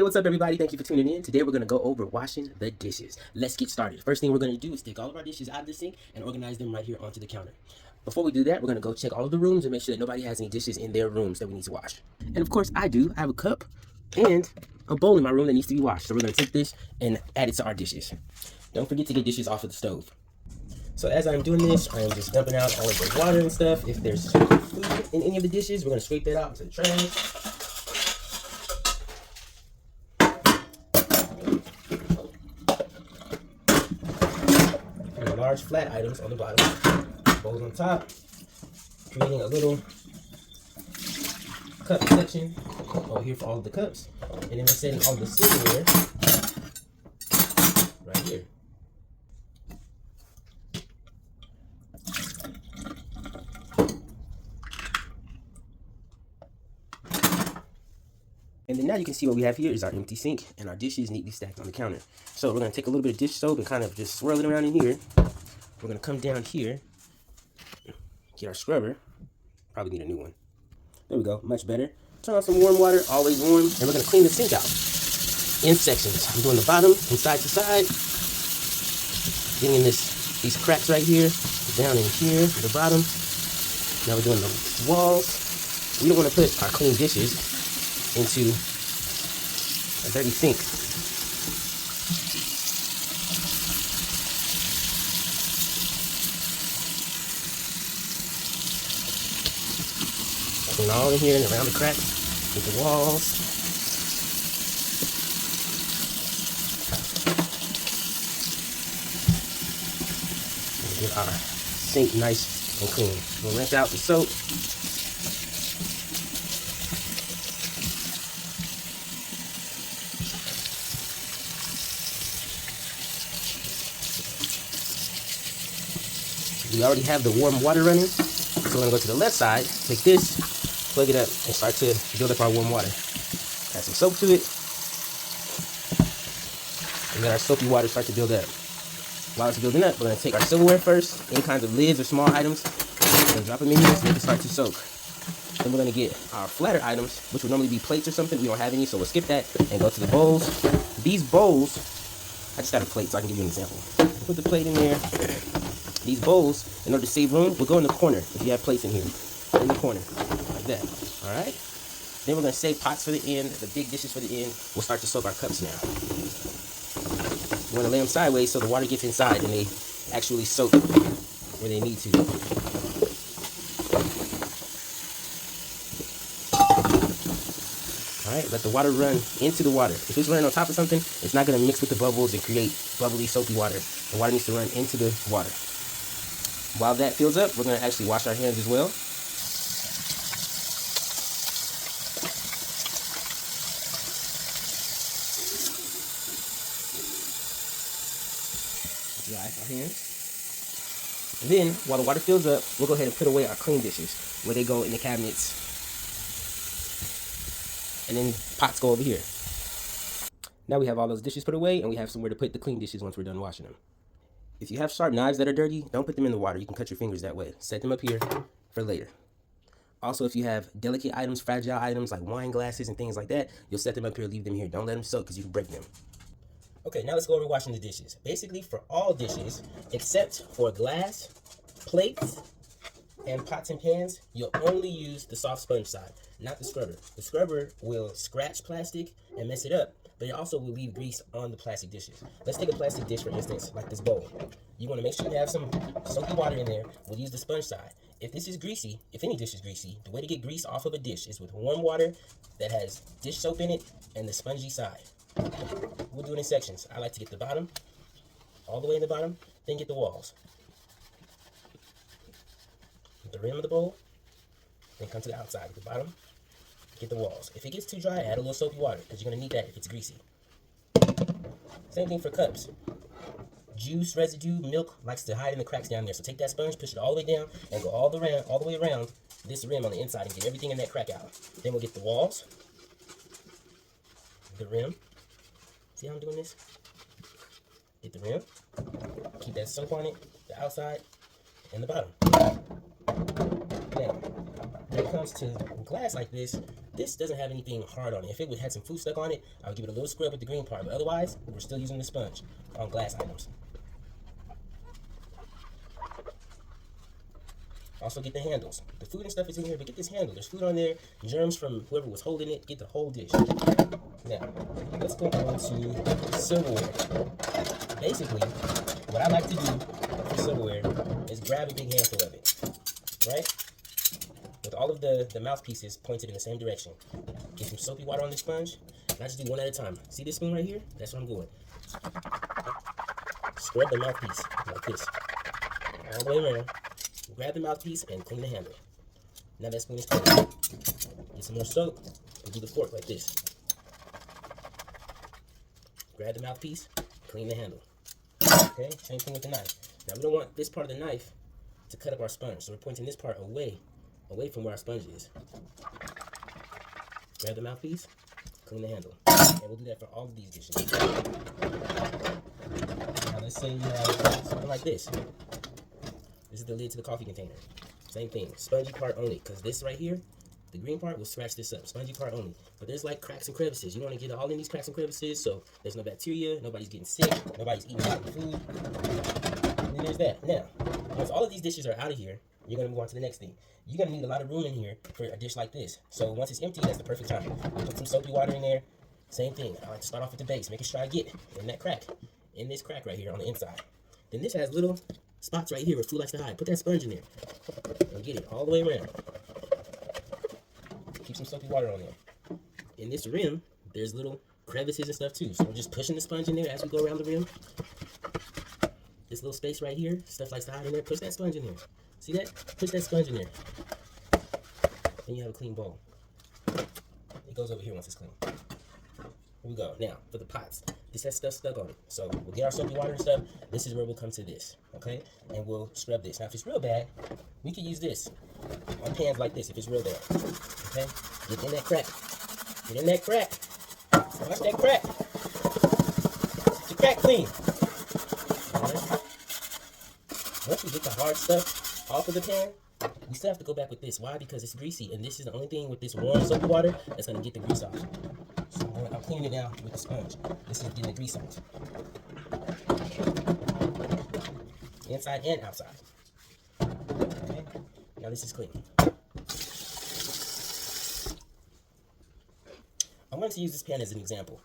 what's up everybody? Thank you for tuning in. Today we're going to go over washing the dishes. Let's get started. First thing we're going to do is take all of our dishes out of the sink and organize them right here onto the counter. Before we do that, we're going to go check all of the rooms and make sure that nobody has any dishes in their rooms that we need to wash. And of course I do. I have a cup and a bowl in my room that needs to be washed. So we're going to take this and add it to our dishes. Don't forget to get dishes off of the stove. So as I'm doing this, I am just dumping out all of the water and stuff. If there's food in any of the dishes, we're going to scrape that out into the trash. Large flat items on the bottom, bowls on top, creating a little cup section over here for all of the cups, and then we're setting all the silverware right here. And then now you can see what we have here is our empty sink and our dishes neatly stacked on the counter. So we're going to take a little bit of dish soap and kind of just swirl it around in here. We're going to come down here, get our scrubber. Probably need a new one. There we go, much better. Turn on some warm water, always warm, and we're going to clean the sink out in sections. I'm doing the bottom from side to side, getting in these cracks right here, down in here, the bottom. Now we're doing the walls. We don't want to put our clean dishes into a dirty sink. Clean all in here and around the cracks with the walls. And get our sink nice and clean. We'll rinse out the soap. We already have the warm water running, so we're going to go to the left side, take this, plug it up, and start to build up our warm water. Add some soap to it, and let our soapy water start to build up. While it's building up, we're going to take our silverware first, any kinds of lids or small items, and drop them in here so they can start to soak. Then we're going to get our flatter items, which would normally be plates or something. We don't have any, so we'll skip that and go to the bowls. These bowls, I just got a plate so I can give you an example. Put the plate in there. These bowls, in order to save room, will go in the corner if you have plates in here. In the corner, like that. Alright? Then we're going to save pots for the end, the big dishes for the end. We'll start to soak our cups now. We're going to lay them sideways so the water gets inside and they actually soak where they need to. Alright, let the water run into the water. If it's running on top of something, it's not going to mix with the bubbles and create bubbly, soapy water. The water needs to run into the water. While that fills up, we're going to actually wash our hands as well. Dry our hands. And then, while the water fills up, we'll go ahead and put away our clean dishes, where they go in the cabinets. And then pots go over here. Now we have all those dishes put away, and we have somewhere to put the clean dishes once we're done washing them. If you have sharp knives that are dirty, don't put them in the water. You can cut your fingers that way. Set them up here for later. Also, if you have delicate items, fragile items like wine glasses and things like that, you'll set them up here, leave them here. Don't let them soak because you can break them. Okay, now let's go over washing the dishes. Basically, for all dishes, except for glass, plates, and pots and pans, you'll only use the soft sponge side, not the scrubber. The scrubber will scratch plastic and mess it up, but it also will leave grease on the plastic dishes. Let's take a plastic dish, for instance, like this bowl. You want to make sure you have some soapy water in there. We'll use the sponge side. If this is greasy, if any dish is greasy, the way to get grease off of a dish is with warm water that has dish soap in it and the spongy side. We'll do it in sections. I like to get the bottom, all the way in the bottom, then get the walls. The rim of the bowl, then come to the outside, the bottom, get the walls. If it gets too dry, add a little soapy water because you're going to need that if it's greasy. Same thing for cups. Juice, residue, milk likes to hide in the cracks down there. So take that sponge, push it all the way down, and go all the way around this rim on the inside and get everything in that crack out. Then we'll get the walls, the rim. See how I'm doing this? Get the rim, keep that soap on it, the outside, and the bottom. Now, when it comes to glass like this, This doesn't have anything hard on it. If it had some food stuck on it, I would give it a little scrub with the green part, but otherwise, we're still using the sponge on glass items. Also get the handles. The food and stuff is in here, but get this handle. There's food on there, germs from whoever was holding it. Get the whole dish. Now, let's go on to silverware. Basically, what I like to do for silverware is grab a big handful of it, right? With all of the mouthpieces pointed in the same direction. Get some soapy water on the sponge, and I just do one at a time. See this spoon right here? That's what I'm doing. Scrub the mouthpiece like this, all the way around. Grab the mouthpiece and clean the handle. Now that spoon is clean. Get some more soap and do the fork like this. Grab the mouthpiece, clean the handle. Okay, same thing with the knife. Now we don't want this part of the knife to cut up our sponge, so we're pointing this part away from where our sponge is. Grab the mouthpiece, clean the handle. And we'll do that for all of these dishes. Now let's say you have something like this. This is the lid to the coffee container. Same thing, spongy part only, because this right here, the green part will scratch this up. Spongy part only. But there's like cracks and crevices. You want to get all in these cracks and crevices so there's no bacteria, nobody's getting sick, nobody's eating out the food. And then there's that. Now, once all of these dishes are out of here, you're going to move on to the next thing. You're going to need a lot of room in here for a dish like this. So once it's empty, that's the perfect time. Put some soapy water in there. Same thing. I like to start off with the base, making sure I get in that crack, in this crack right here on the inside. Then this has little spots right here where food likes to hide. Put that sponge in there and get it all the way around. Keep some soapy water on there. In this rim, there's little crevices and stuff too. So we're just pushing the sponge in there as we go around the rim. This little space right here, stuff likes to hide in there. Push that sponge in there. See that? Push that sponge in there. Then you have a clean bowl. It goes over here once it's clean. Here we go. Now, for the pots. This has stuff stuck on it. So we'll get our soapy water and stuff. This is where we'll come to this, okay? And we'll scrub this. Now, if it's real bad, we can use this on pans like this if it's real bad, okay? Get in that crack. Get in that crack. Watch that crack. Get your crack clean. Right. Once we get the hard stuff off of the pan, we still have to go back with this. Why? Because it's greasy, and this is the only thing with this warm soapy water that's going to get the grease off. So I'm cleaning it down with the sponge. This is getting the grease off. Inside and outside. Okay? Now this is clean. I wanted to use this pan as an example.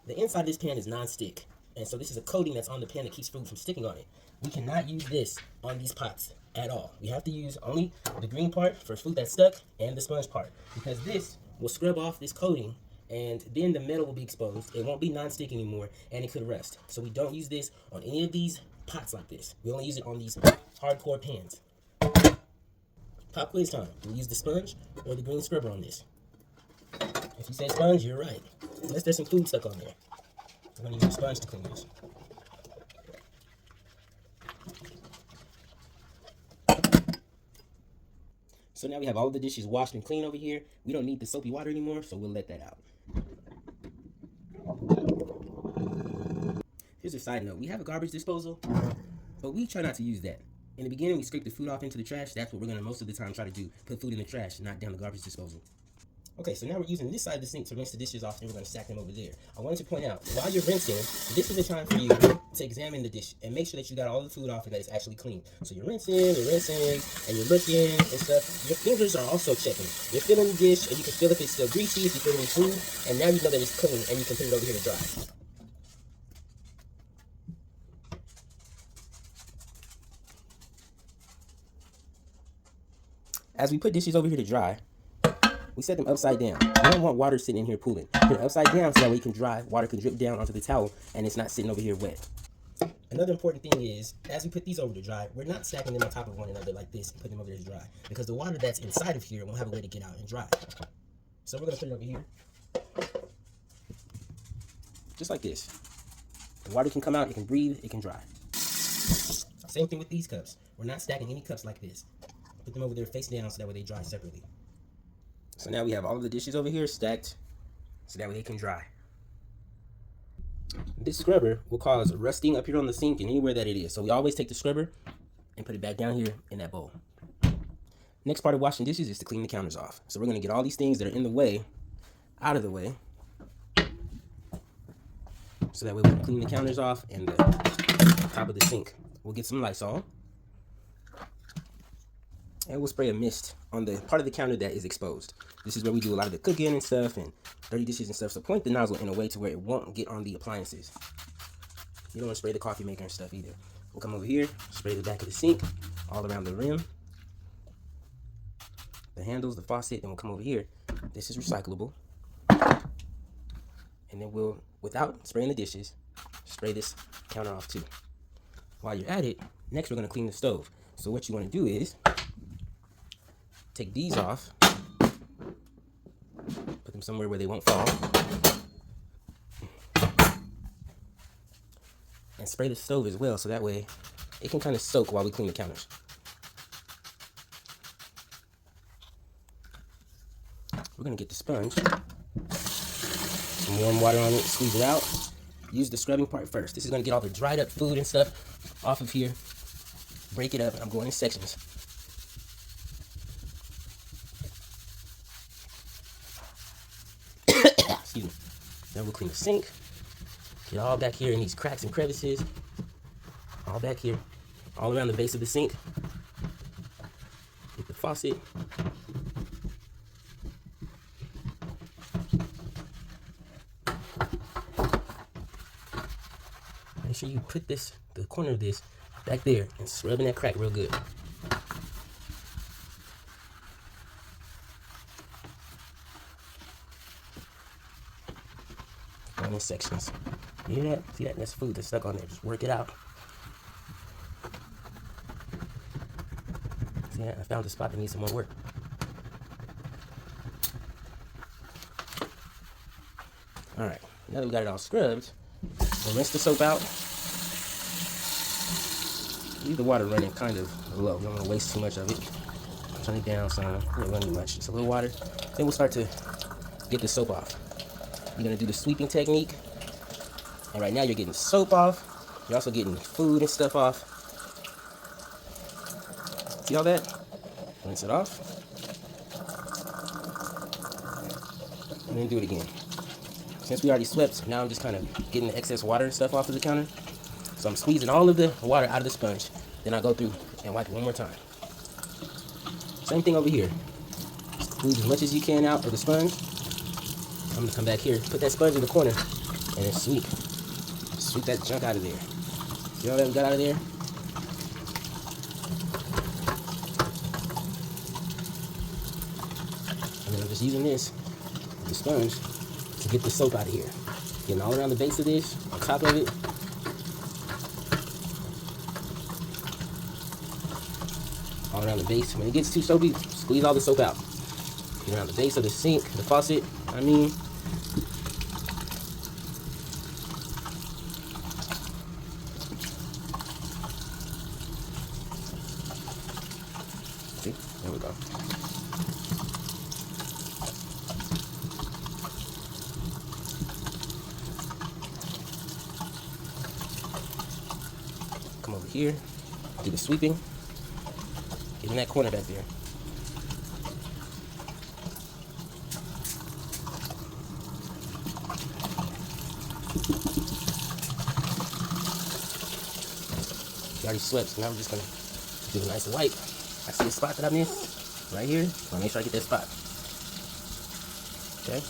The inside of this pan is non-stick. And so this is a coating that's on the pan that keeps food from sticking on it. We cannot use this on these pots at all. We have to use only the green part for food that's stuck and the sponge part. Because this will scrub off this coating and then the metal will be exposed. It won't be non-stick anymore and it could rust. So we don't use this on any of these pots like this. We only use it on these hardcore pans. Pop quiz time. Do we use the sponge or the green scrubber on this? If you say sponge, you're right. Unless there's some food stuck on there. I'm going to use a sponge to clean this. So now we have all of the dishes washed and clean over here. We don't need the soapy water anymore, so we'll let that out. Here's a side note. We have a garbage disposal, but we try not to use that. In the beginning, we scrape the food off into the trash. That's what we're going to most of the time try to do. Put food in the trash, not down the garbage disposal. Okay, so now we're using this side of the sink to rinse the dishes off, and we're going to stack them over there. I wanted to point out, while you're rinsing, this is the time for you to examine the dish and make sure that you got all the food off and that it's actually clean. So you're rinsing, and you're looking and stuff. Your fingers are also checking. You're feeling the dish, and you can feel if it's still greasy, if you feel any food, and now you know that it's clean, and you can put it over here to dry. As we put dishes over here to dry, we set them upside down. We don't want water sitting in here pooling. Put it upside down so that way you can dry. Water can drip down onto the towel and it's not sitting over here wet. Another important thing is, as we put these over to dry, we're not stacking them on top of one another like this and putting them over there to dry. Because the water that's inside of here won't have a way to get out and dry. So we're going to put it over here. Just like this. The water can come out, it can breathe, it can dry. Same thing with these cups. We're not stacking any cups like this. Put them over there face down so that way they dry separately. So now we have all of the dishes over here stacked so that way they can dry. This scrubber will cause rusting up here on the sink and anywhere that it is. So we always take the scrubber and put it back down here in that bowl. Next part of washing dishes is to clean the counters off. So we're going to get all these things that are in the way out of the way, so that way we can clean the counters off and the top of the sink. We'll get some Lysol, and we'll spray a mist on the part of the counter that is exposed. This is where we do a lot of the cooking and stuff and dirty dishes and stuff, so point the nozzle in a way to where it won't get on the appliances. You don't want to spray the coffee maker and stuff either. We'll come over here, spray the back of the sink, all around the rim, the handles, the faucet, and we'll come over here. This is recyclable. And then we'll, without spraying the dishes, spray this counter off too. While you're at it, next we're going to clean the stove. So what you want to do is take these off, put them somewhere where they won't fall, and spray the stove as well, so that way it can kind of soak while we clean the counters. We're going to get the sponge, some warm water on it, squeeze it out. Use the scrubbing part first. This is going to get all the dried up food and stuff off of here. Break it up, and I'm going in sections. Excuse me. Then we'll clean the sink. Get all back here in these cracks and crevices. All back here. All around the base of the sink. Get the faucet. Make sure you put this, the corner of this, back there and scrub in that crack real good. Going in sections. You hear that? See that? That's food that's stuck on there. Just work it out. See that? I found a spot that needs some more work. Alright, now that we got it all scrubbed, we'll rinse the soap out. Leave the water running kind of low. You don't want to waste too much of it. Turn it down some. You don't run too much. Just a little water. Then we'll start to get the soap off. You're going to do the sweeping technique. And right now you're getting soap off. You're also getting food and stuff off. See all that? Rinse it off. And then do it again. Since we already swept, now I'm just kind of getting the excess water and stuff off of the counter. So I'm squeezing all of the water out of the sponge. Then I'll go through and wipe it one more time. Same thing over here. Squeeze as much as you can out of the sponge. I'm going to come back here, put that sponge in the corner, and then sweep. Sweep that junk out of there. See all that we got out of there? And then I'm just using this, the sponge, to get the soap out of here. Getting all around the base of this, on top of it. All around the base. When it gets too soapy, squeeze all the soap out. Get around the base of the sink, the faucet, See? There we go. Come over here, do the sweeping. Get in that corner back there. You already swept, so now we're just gonna do a nice wipe. I see a spot that I missed right here. So I'll make sure I get that spot. Okay.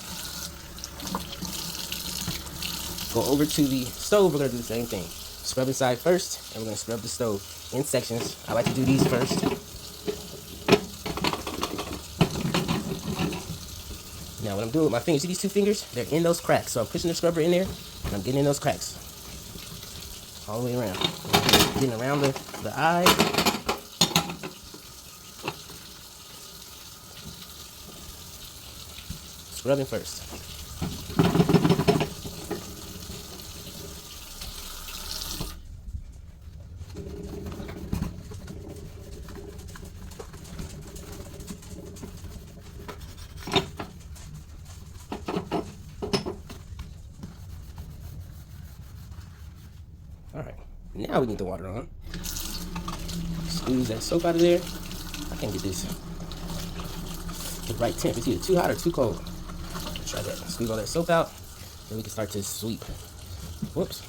Go over to the stove. We're gonna do the same thing. Scrub inside first, and we're gonna scrub the stove in sections. I like to do these first. Now what I'm doing with my fingers, see these two fingers? They're in those cracks. So I'm pushing the scrubber in there, and I'm getting in those cracks. All the way around. Getting around the eye. Scrubbing first. Alright, now we need the water on. Squeeze that soap out of there. I can't get this the right temp. It's either too hot or too cold. Try that. Squeeze all that soap out. Then we can start to sweep. Whoops.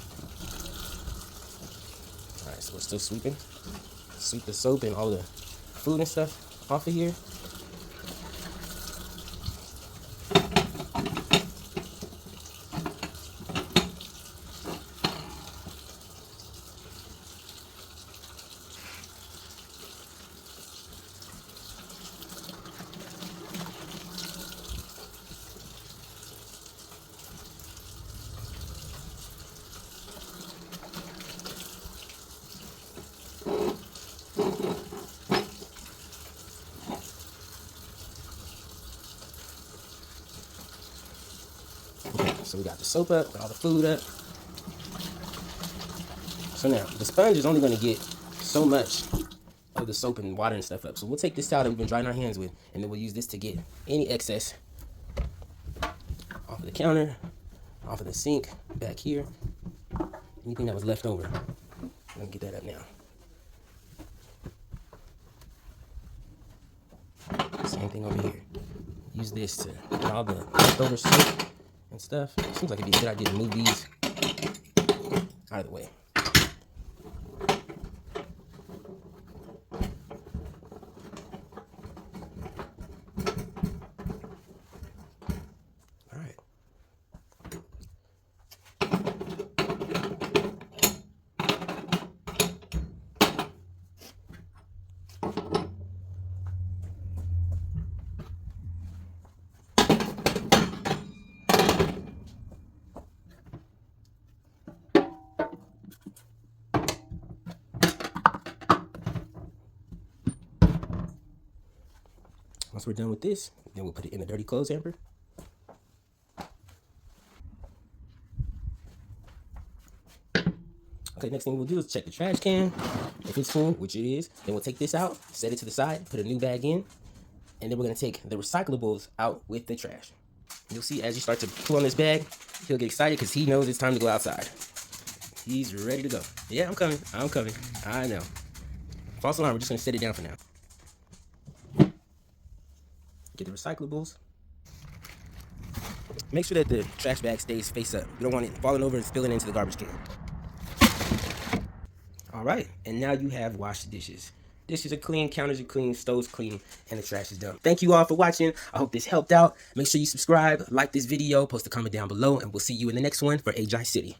Alright, so we're still sweeping. Sweep the soap and all the food and stuff off of here. So we got the soap up, got all the food up. So now, the sponge is only going to get so much of the soap and water and stuff up. So we'll take this towel that we've been drying our hands with, and then we'll use this to get any excess off of the counter, off of the sink, back here. Anything that was left over. Let me get that up now. Same thing over here. Use this to get all the leftover soap and stuff. It seems like it'd be a good idea to move these out of the way. All right. Once we're done with this, then we'll put it in the dirty clothes hamper. Okay, next thing we'll do is check the trash can. If it's full, which it is, then we'll take this out, set it to the side, put a new bag in, and then we're gonna take the recyclables out with the trash. You'll see as you start to pull on this bag, he'll get excited because he knows it's time to go outside. He's ready to go. Yeah, I'm coming. I know. False alarm, we're just gonna set it down for now. Get the recyclables. Make sure that the trash bag stays face up. You don't want it falling over and spilling into the garbage can. All right, and now you have washed dishes. Dishes are clean, counters are clean, stoves clean, and the trash is done. Thank you all for watching. I hope this helped out. Make sure you subscribe, like this video, post a comment down below, and we'll see you in the next one for AJ City.